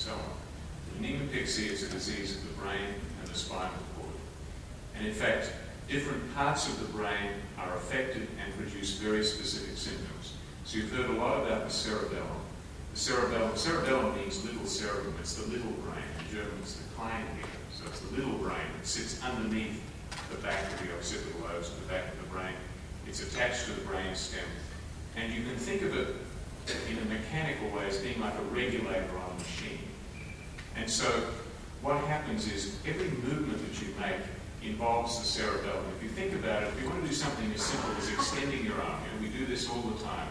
so on. Niemann-Pick is a disease of the brain and the spinal cord. And in fact, different parts of the brain are affected and produce very specific symptoms. So you've heard a lot about the cerebellum. Cerebellum means little cerebrum. It's the little brain. In German, it's the Kleinhirn. So it's the little brain that sits underneath the back of the occipital lobes at the back of the brain. It's attached to the brain stem. And you can think of it in a mechanical way as being like a regulator on a machine. And so what happens is every movement that you make involves the cerebellum. If you think about it, if you want to do something as simple as extending your arm, we do this all the time,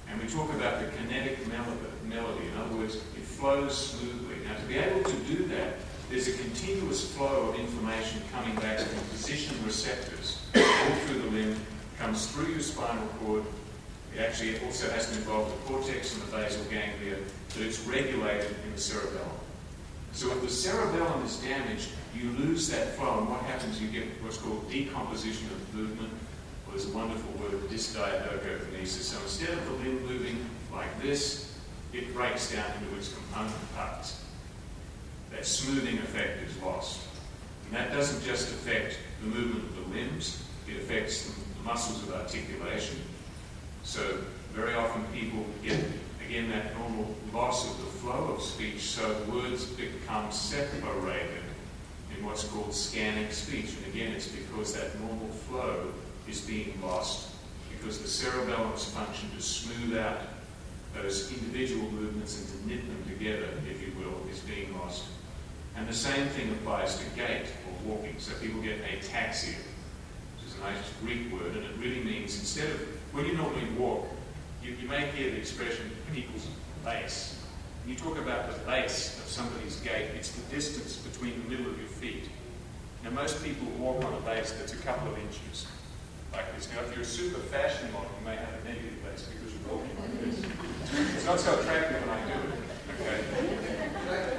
and we talk about the kinetic melody. In other words, it flows smoothly. Now, to be able to do that, there's a continuous flow of information coming back from position receptors all through the limb, comes through your spinal cord. It actually also has to involve the cortex and the basal ganglia, but it's regulated in the cerebellum. So if the cerebellum is damaged, you lose that flow, and what happens, you get what's called decomposition of movement, or there's a wonderful word, dysdiadochokinesis. So instead of the limb moving like this, it breaks down into its component parts. That smoothing effect is lost. And that doesn't just affect the movement of the limbs, it affects the muscles of articulation. So very often people get, again, that normal loss of the flow of speech, so words become separated in what's called scanning speech. And again, it's because that normal flow is being lost because the cerebellum's function to smooth out those individual movements and to knit them together, if you will, is being lost. And the same thing applies to gait or walking. So people get ataxia, which is a nice Greek word, and it really means instead of, when you normally walk, you may hear the expression people's base. When you talk about the base of somebody's gait, it's the distance between the middle of your feet. Now most people walk on a base that's a couple of inches, like this. Now if you're a super fashion model, you may have a negative base because you're walking like this. It's not so attractive when I do it, okay?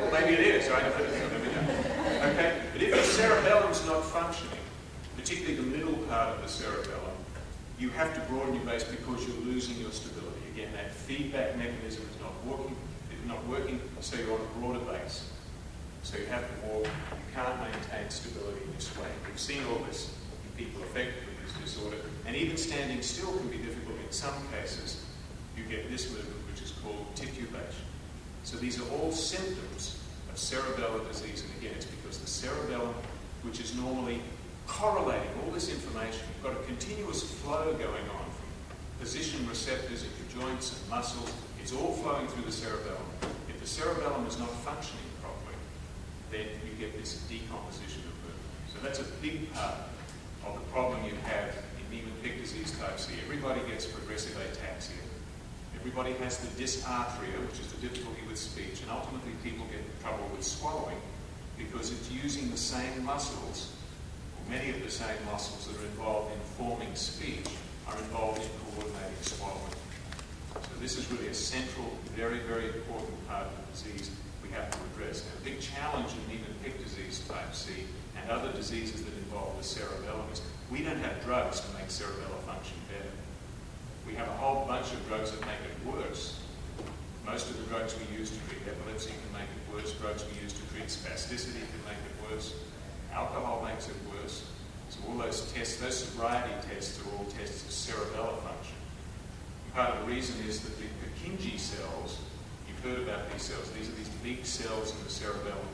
Well, maybe it is, right? Okay? But if your cerebellum's not functioning, particularly the middle part of the cerebellum, you have to broaden your base because you're losing your stability. Again, that feedback mechanism is not working, so you're on a broader base. So you have to walk, you can't maintain stability in this way. We've seen all this in people affected with this disorder, and even standing still can be difficult in some cases. You get this movement, which is called titubation. So these are all symptoms of cerebellar disease, and again, it's because the cerebellum, which is normally correlating all this information, you've got a continuous flow going on from position receptors in your joints and muscles. It's all flowing through the cerebellum. If the cerebellum is not functioning properly, then you get this decomposition of movement. So that's a big part of the problem you have in Niemann-Pick disease type C. Everybody gets progressive ataxia. Everybody has the dysarthria, which is the difficulty with speech, and ultimately people get trouble with swallowing because it's using the same muscles, or many of the same muscles that are involved in forming speech are involved in coordinating swallowing. So this is really a central, very, very important part of the disease we have to address. Now, a big challenge in Niemann-Pick disease type C and other diseases that involve the cerebellum is we don't have drugs to make cerebellar function better. We have a whole bunch of drugs that make it worse. Most of the drugs we use to treat epilepsy can make it worse. Drugs we use to treat spasticity can make it worse. Alcohol makes it worse. So all those tests, those sobriety tests are all tests of cerebellar function. And part of the reason is that the Purkinje cells, you've heard about these cells, these are these big cells in the cerebellum.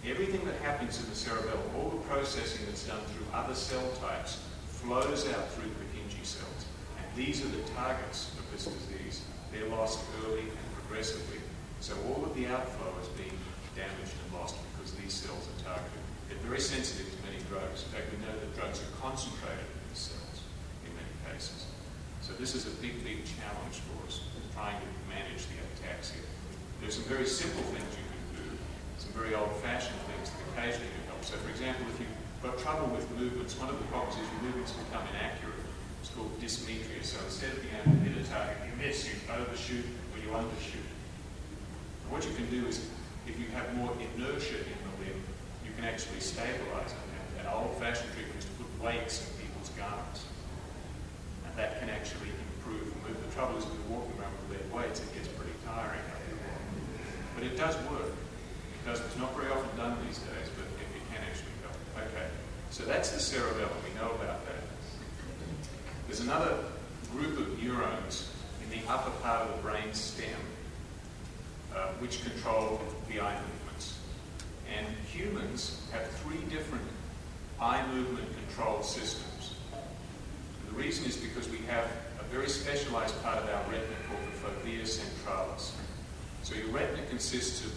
Everything that happens in the cerebellum, all the processing that's done through other cell types, flows out through the Purkinje cells. And these are the targets of this disease. They're lost early and progressively. So all of the outflow is being damaged and lost because these cells are targeted. They're very sensitive to many drugs. In fact, we know that drugs are concentrated in these cells in many cases. So this is a big, big challenge for us, trying to manage the ataxia. There's some very simple things you can do, some very old-fashioned things that occasionally can help. So for example, if you've got trouble with movements, one of the problems is your movements become inaccurate. It's called dysmetria. So instead of being able to hit a target, you miss, you overshoot, or you undershoot. And what you can do is, if you have more inertia in the limb, you can actually stabilize it. An old-fashioned treatment is to put weights in people's garments. And that can actually improve the movement. The trouble is with walking around with lead weights, it gets pretty tiring after a while. But it does work. It's not very often done these days, but it can actually help. Okay, so that's the cerebellum. We know about that. There's another group of neurons in the upper part of the brain stem which control the eye movements. And humans have 3 different eye movement control systems. And the reason is because we have a very specialized part of our retina called the fovea centralis. So your retina consists of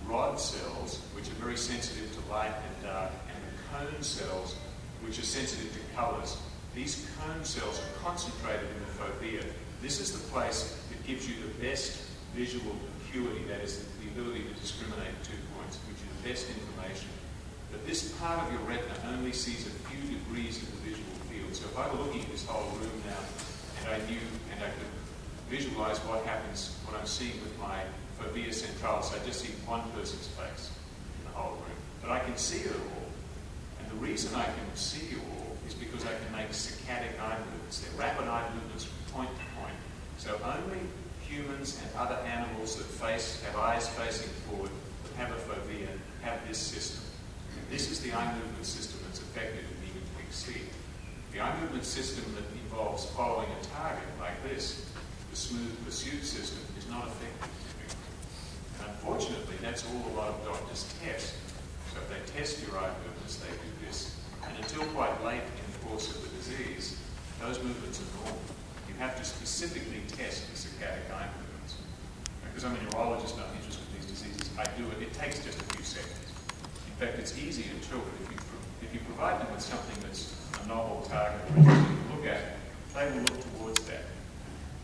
rod cells, which are very sensitive to light and dark, and the cone cells, which are sensitive to colors. These cone cells are concentrated in the fovea. This is the place that gives you the best visual acuity, that is the ability to discriminate 2 points, gives you the best information. But this part of your retina only sees a few degrees of the visual field. So if I were looking at this whole room now, and I could visualize what happens when I'm seeing with my fovea centralis, I just see one person's face in the whole room. But I can see it all. And the reason I can see it all is because I can make saccadic eye movements. They're rapid eye movements from point to point. So only humans and other animals that have eyes facing forward, that have a fovea, have this system. And this is the eye movement system that's affected in Niemann-Pick C. The eye movement system that involves following a target like this, the smooth pursuit system, is not effective. And unfortunately, that's all a lot of doctors test. So if they test your eye movements, they do this. And until quite late in the course of the disease, those movements are normal. You have to specifically test the saccadic eye movements. Because I'm a neurologist, I'm interested in these diseases. I do it. It takes just a few seconds. In fact, it's easy in children. If you provide them with something that's a novel target or interesting to look at, they will look towards that.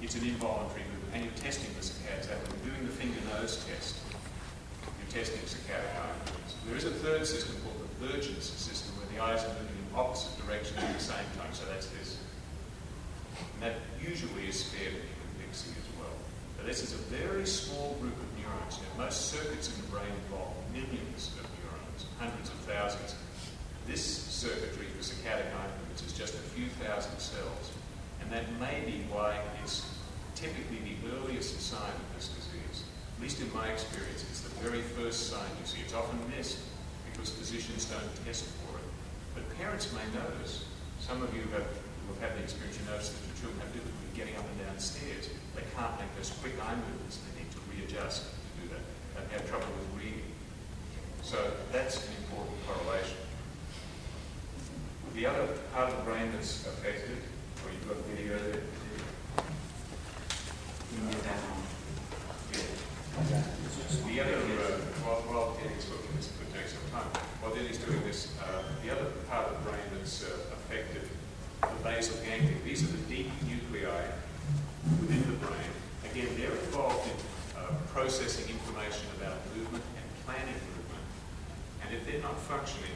It's an involuntary movement. And you're testing the saccades. When you're doing the finger-nose test, you're testing saccadic eye movements. There is a third system called the Burgess system, where the eyes are moving in opposite directions at the same time. So that's this. And that usually is spared in Niemann-Pick C as well. But this is a very small group of neurons. Most circuits in the brain involve millions of neurons, hundreds of thousands. This circuitry for saccadic eye movements is just a few thousand cells. And that may be why it's typically the earliest sign of this disease. At least in my experience, it's the very first sign you see. It's often missed because physicians don't test for it. But parents may notice. Some of you who have had the experience, you notice that your children have difficulty getting up and down stairs. They can't make those quick eye movements. They need to readjust to do that. They have trouble with reading. So that's an important correlation. The other part of the brain that's affected, or you've got video there. The other, while Eddie's looking, this could take some time. While Eddie's doing this, the other part of the brain that's affected, the basal ganglia. These are the deep nuclei within the brain. Again, they're involved in processing information about movement and planning movement. And if they're not functioning,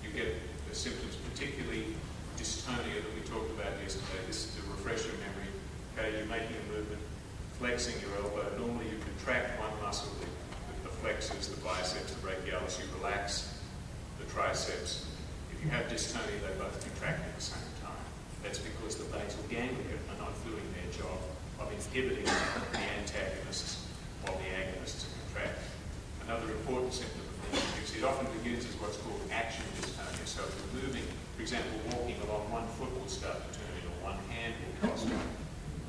you get the symptoms, particularly dystonia that we talked about yesterday. This is to refresh your memory. Okay, you're making a movement, flexing your elbow. Normally you contract one muscle, the flexors, the biceps, the brachialis. You relax the triceps. If you have dystonia, they both contract at the same time. That's because the basal ganglia are not doing their job of inhibiting the antagonists while the agonists contract. Another important symptom of Niemann-Pick C, it often begins as what's called action dystonia. So if you're moving, for example, walking along, one foot will start to turn in, or one hand will cross.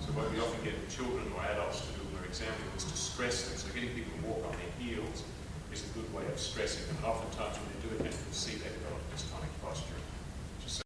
So what we often get children or adults to do when we're examining is to stress them. So getting people to walk on their heels is a good way of stressing them. And oftentimes when they're